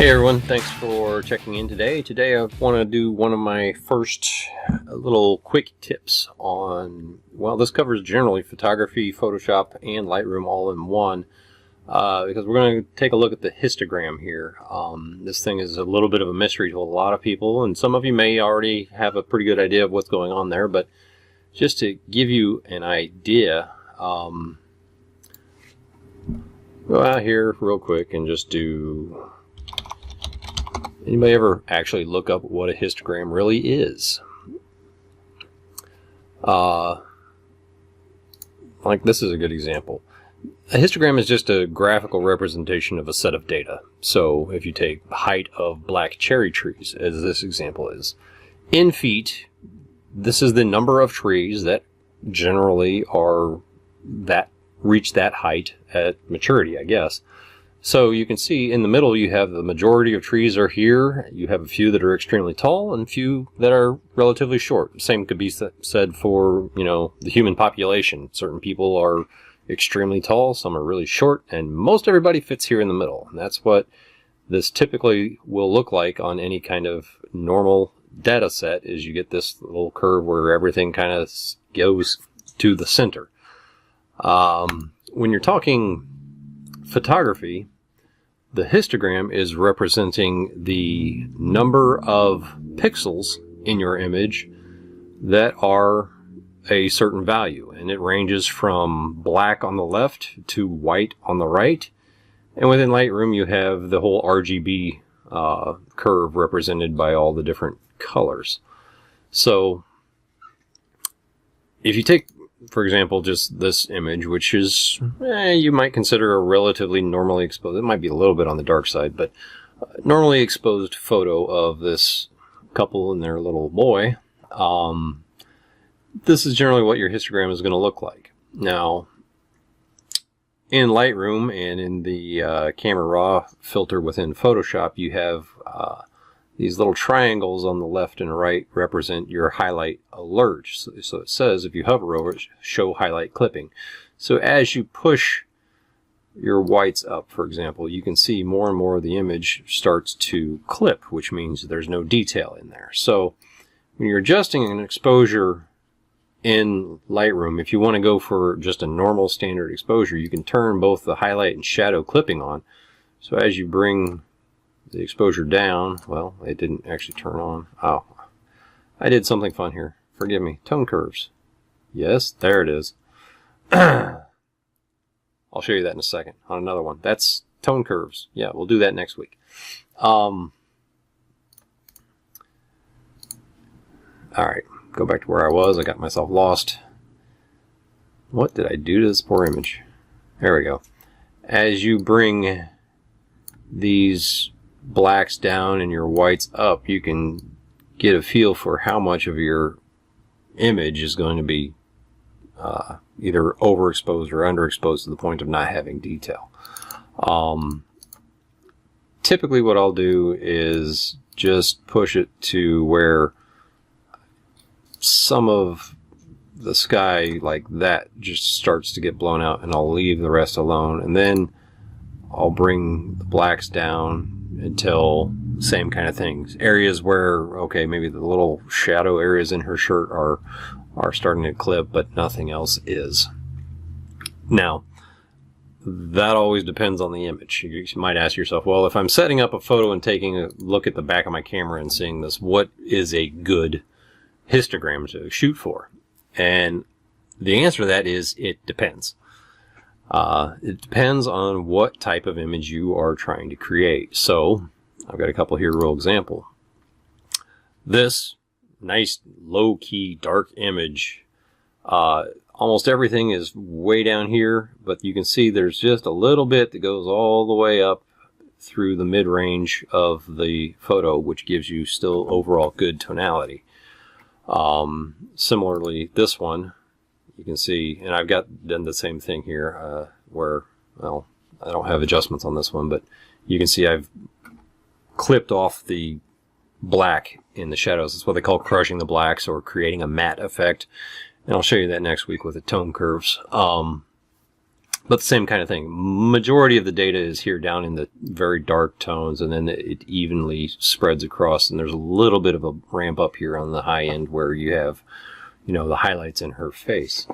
Hey everyone, thanks for checking in today. Today I want to do one of my first little quick tips on, well, this covers generally photography, Photoshop, and Lightroom all in one, because we're going to take a look at the histogram here. This thing is a little bit of a mystery to a lot of people, and some of you may already have a pretty good idea of what's going on there, but just to give you an idea, go out here real quick and just do... Anybody ever actually look up what a histogram really is? Like this is a good example. A histogram is just a graphical representation of a set of data. So if you take height of black cherry trees, as this example is, in feet, this is the number of trees that generally are reach that height at maturity, I guess. So you can see in the middle you have the majority of trees are here. You have a few that are extremely tall and a few that are relatively short. Same could be said for, the human population. Certain people are extremely tall, some are really short, and most everybody fits here in the middle. And that's what this typically will look like on any kind of normal data set, is you get this little curve where everything kind of goes to the center. When you're talking photography, the histogram is representing the number of pixels in your image that are a certain value, and it ranges from black on the left to white on the right. And within Lightroom you have the whole RGB curve represented by all the different colors. So if you take, for example, just this image, which is, you might consider a relatively normally exposed, it might be a little bit on the dark side, but normally exposed photo of this couple and their little boy. This is generally what your histogram is going to look like. Now, in Lightroom and in the Camera Raw filter within Photoshop, you have these little triangles on the left and right represent your highlight alert. So it says, if you hover over it, show highlight clipping. So as you push your whites up, for example, you can see more and more of the image starts to clip, which means there's no detail in there. So when you're adjusting an exposure in Lightroom, if you want to go for just a normal standard exposure, you can turn both the highlight and shadow clipping on. So as you bring the exposure down, well, it didn't actually turn on. Oh, I did something fun here. Forgive me. Tone curves. Yes, there it is. I'll show you that in a second on another one. That's tone curves. Yeah, we'll do that next week. All right, go back to where I was. I got myself lost. What did I do to this poor image? There we go. As you bring these blacks down and your whites up, you can get a feel for how much of your image is going to be either overexposed or underexposed to the point of not having detail. Typically what I'll do is just push it to where some of the sky like that just starts to get blown out, and I'll leave the rest alone, and then I'll bring the blacks down until same kind of things. Areas where, okay, maybe the little shadow areas in her shirt are starting to clip, but nothing else is. Now, that always depends on the image. You might ask yourself, well, if I'm setting up a photo and taking a look at the back of my camera and seeing this, what is a good histogram to shoot for? And the answer to that is, it depends. It depends on what type of image you are trying to create. So I've got a couple here, real example. This nice low-key dark image, almost everything is way down here, but you can see there's just a little bit that goes all the way up through the mid-range of the photo, which gives you still overall good tonality. Similarly, this one, you can see, and I've done the same thing here, where, well, I don't have adjustments on this one, but you can see I've clipped off the black in the shadows. That's what they call crushing the blacks, or creating a matte effect. And I'll show you that next week with the tone curves. But the same kind of thing. Majority of the data is here down in the very dark tones, and then it evenly spreads across, and there's a little bit of a ramp up here on the high end where you have, you know, the highlights in her face.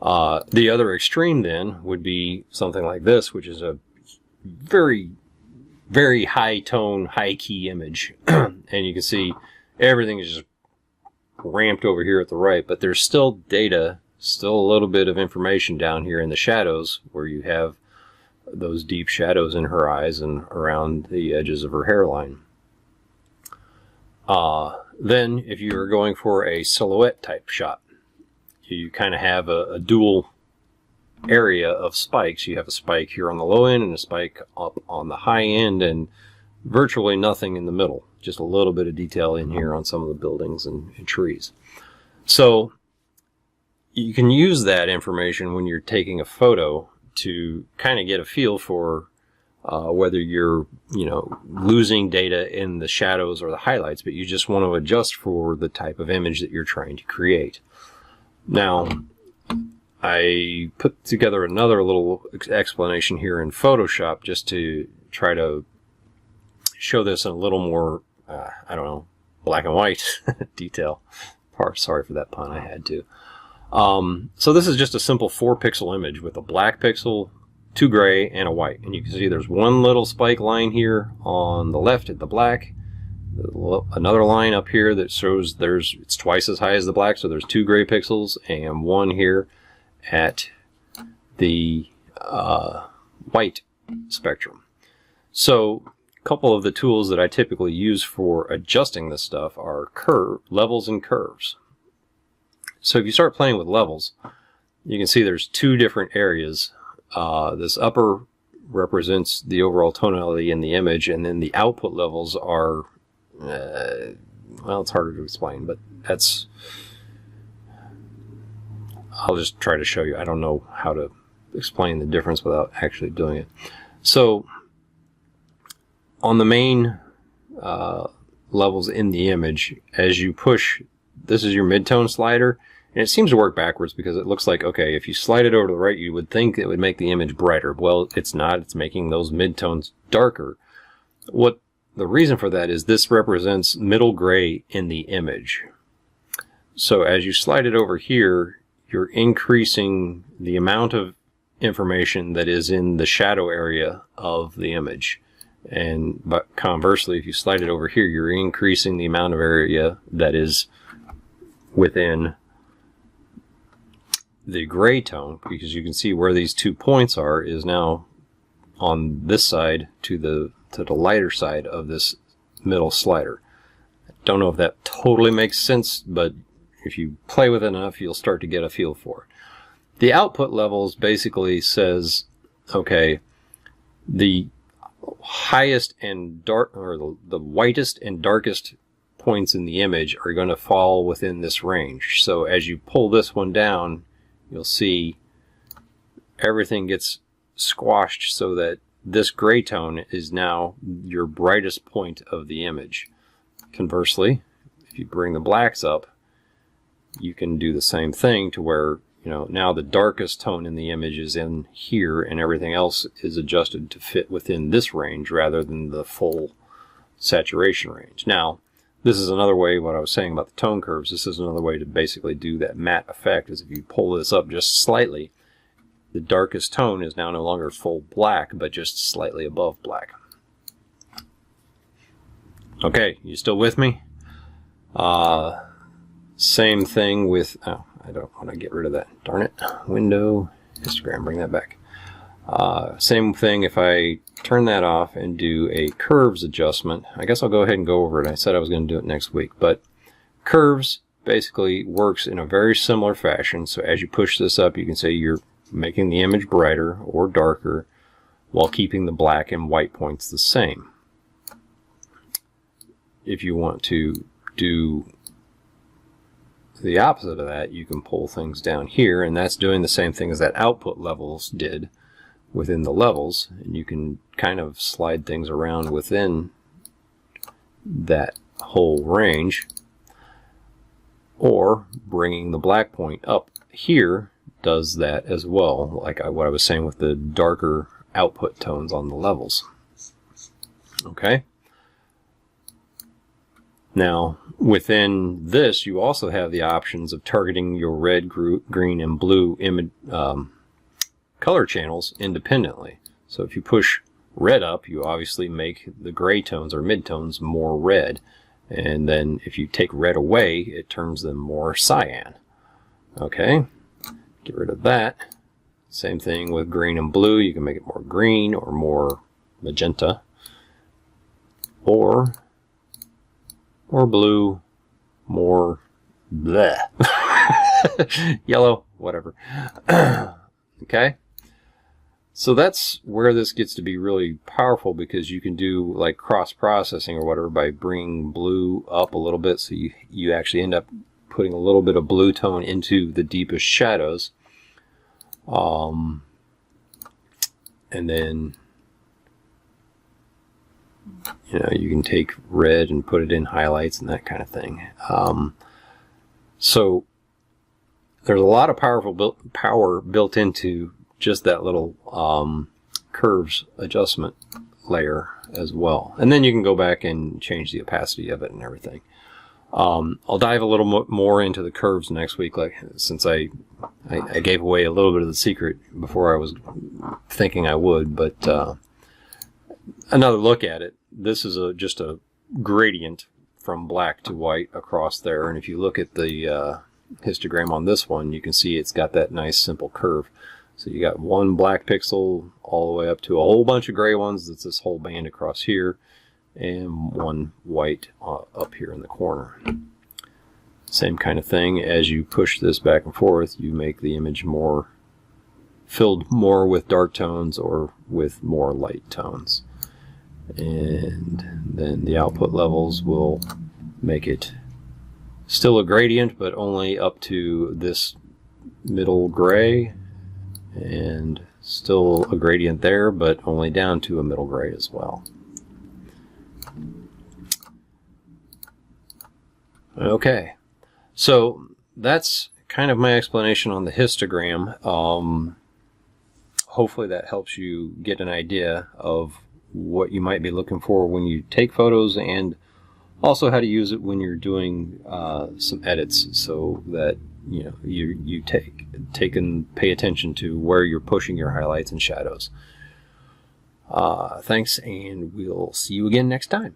The other extreme then would be something like this, which is a very, very high tone, high key image. And you can see everything is just ramped over here at the right, but there's still data, still a little bit of information down here in the shadows where you have those deep shadows in her eyes and around the edges of her hairline. Then if you're going for a silhouette type shot, you kind of have a dual area of spikes. You have a spike here on the low end and a spike up on the high end, and virtually nothing in the middle. Just a little bit of detail in here on some of the buildings and trees. So you can use that information when you're taking a photo to kind of get a feel for whether you're, you know, losing data in the shadows or the highlights, but you just want to adjust for the type of image that you're trying to create. Now, I put together another little explanation here in Photoshop just to try to show this in a little more, I don't know, black and white detail. Sorry for that pun, I had to. So this is just a simple 4-pixel image with a black pixel, 2 gray, and a white. And you can see there's one little spike line here on the left at the black, another line up here that shows it's twice as high as the black, so there's 2 gray pixels, and one here at the white spectrum. So a couple of the tools that I typically use for adjusting this stuff are levels and curves. So if you start playing with levels, you can see there's 2 different areas. This upper represents the overall tonality in the image, and then the output levels are, well, it's harder to explain, but I'll just try to show you. I don't know how to explain the difference without actually doing it. So on the main levels in the image, as you push, this is your midtone slider, and it seems to work backwards because it looks like, okay, if you slide it over to the right, you would think it would make the image brighter. Well, it's not. It's making those midtones darker. What the reason for that is this represents middle gray in the image. So as you slide it over here, you're increasing the amount of information that is in the shadow area of the image. But conversely, if you slide it over here, you're increasing the amount of area that is within the gray tone, because you can see where these 2 points are is now on this side to the lighter side of this middle slider. I don't know if that totally makes sense, but if you play with it enough, you'll start to get a feel for it. The output levels basically says, okay, the highest and dark, or the whitest and darkest points in the image are going to fall within this range. So as you pull this one down, you'll see everything gets squashed so that this gray tone is now your brightest point of the image. Conversely, if you bring the blacks up, you can do the same thing to where, you know, now the darkest tone in the image is in here and everything else is adjusted to fit within this range rather than the full saturation range. Now, this is another way, what I was saying about the tone curves, this is another way to basically do that matte effect, is if you pull this up just slightly, the darkest tone is now no longer full black, but just slightly above black. Okay, you still with me? Same thing with, oh, I don't want to get rid of that, darn it. Window, histogram, bring that back. Same thing if I turn that off and do a curves adjustment. I guess I'll go ahead and go over it. I said I was going to do it next week, but curves basically works in a very similar fashion. So as you push this up, you can say you're making the image brighter or darker while keeping the black and white points the same. If you want to do the opposite of that, you can pull things down here, and that's doing the same thing as that output levels did within the levels, and you can kind of slide things around within that whole range, or bringing the black point up here does that as well, like what I was saying with the darker output tones on the levels. Okay. Now, within this, you also have the options of targeting your red, green, and blue color channels independently. So if you push red up, you obviously make the gray tones or midtones more red. And then if you take red away, it turns them more cyan. Okay, get rid of that. Same thing with green and blue. You can make it more green or more magenta. Or more blue, more bleh. Yellow, whatever. Okay? So that's where this gets to be really powerful, because you can do like cross-processing or whatever by bringing blue up a little bit, so you actually end up putting a little bit of blue tone into the deepest shadows. And then you can take red and put it in highlights and that kind of thing. So there's a lot of power built into just that little curves adjustment layer as well. And then you can go back and change the opacity of it and everything. I'll dive a little more into the curves next week, since I gave away a little bit of the secret before I was thinking I would. But another look at it, this is just a gradient from black to white across there. And if you look at the histogram on this one, you can see it's got that nice simple curve. So you got one black pixel all the way up to a whole bunch of gray ones. That's this whole band across here, and one white up here in the corner. Same kind of thing. As you push this back and forth, you make the image more filled more with dark tones or with more light tones. And then the output levels will make it still a gradient, but only up to this middle gray, and still a gradient there, but only down to a middle gray as well. Okay, so that's kind of my explanation on the histogram. Hopefully that helps you get an idea of what you might be looking for when you take photos, and also how to use it when you're doing some edits, so that you take and pay attention to where you're pushing your highlights and shadows. Thanks, and we'll see you again next time.